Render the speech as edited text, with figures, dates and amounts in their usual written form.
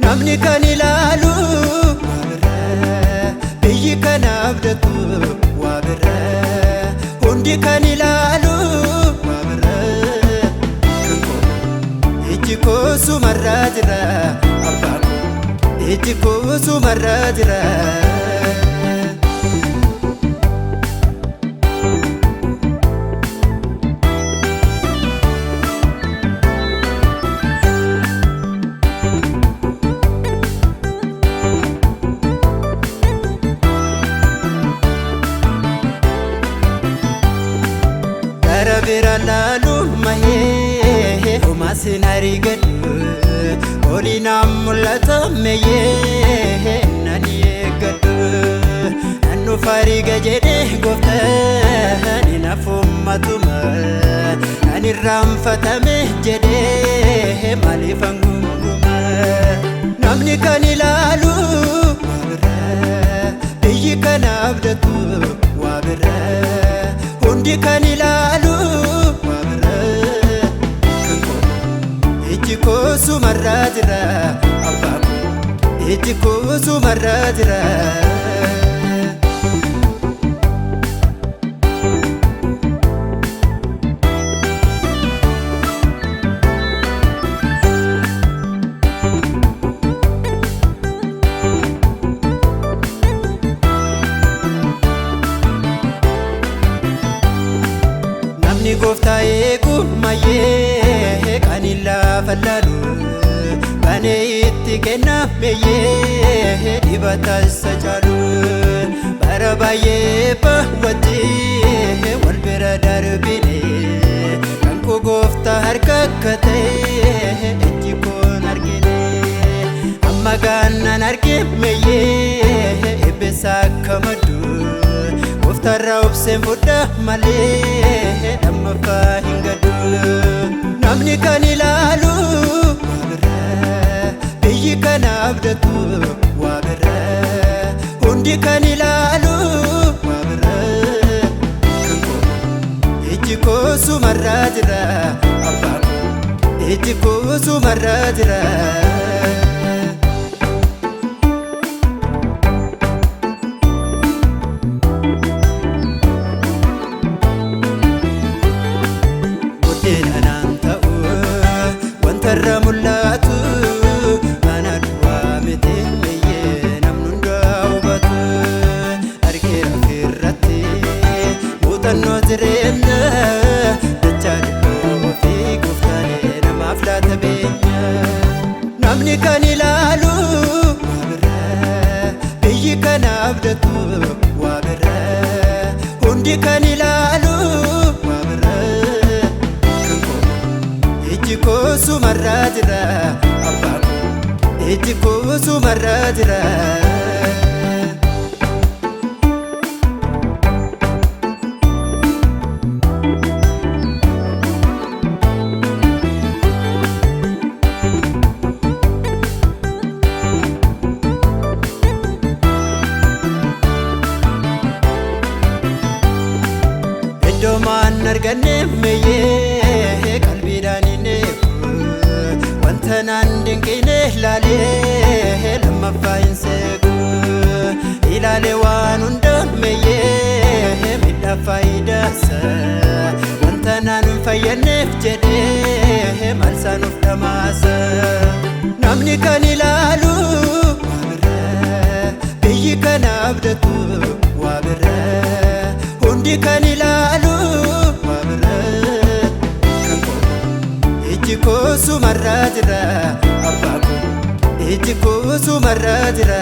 Namni kan ilaalu biyyi kan abdatu hundi kan ilaalu iji koo sumarraa jira abbaa koo iji koo sumarraa jira. Bira lalu mahe oma sinari gadu oli namulata meye nani gadu anu fari gajede gofta ni nafumatuma nani ramfatame jede malifanguma namni kan ilalu biyyi kan abdatu wabira hundi kan ilalu iji koo sumarraa jira abbaa koo iji koo sumarraa jira. Namni gooftaa eegu mayyee kan lafa laalu bane itti kennameyyee dibata isa caalu bara baay'ee baawwattee wal bira darbine kan koo gooftaa harka akka ta'e iji koon argine amma gaannaan argemeyyee eebbisaa akka maddu gooftarraa obseen fudha malee lammaffaa hin gadu. Namni kan ilaalu biyyi kan abdatu hundi kan ilaalu iji koo sumarraa jira abbaa koo iji koo sumarraa jira. Wantarra mul'atu mana duwwaa miti meyyee namni hundaa hubatu argeera firratti muuxannoo jireenya dachaa dhibboo fi gooftaalee namaaf laata beenya. Namni kan ilaalu biyyi kan abdatu hundi kan ilaalu iji koo sumarraa jira abbaa koo iji koo sumarraa jira. Iddoo maan arganne meyyee qalbiidhaan hin eegu wanta naan dinqine ilaalee lammaffaa hin seegu ilaalee waan hunda meyyee midhaa faayidaasa wanta naan hin fayyadneef jedhee maalsaan of dhamaasa. Namni kan ilaalu biyyi kan abdatu hundi kan ilaalu iji koo sumarraa jira abbaa koo iji koo sumarraa jira.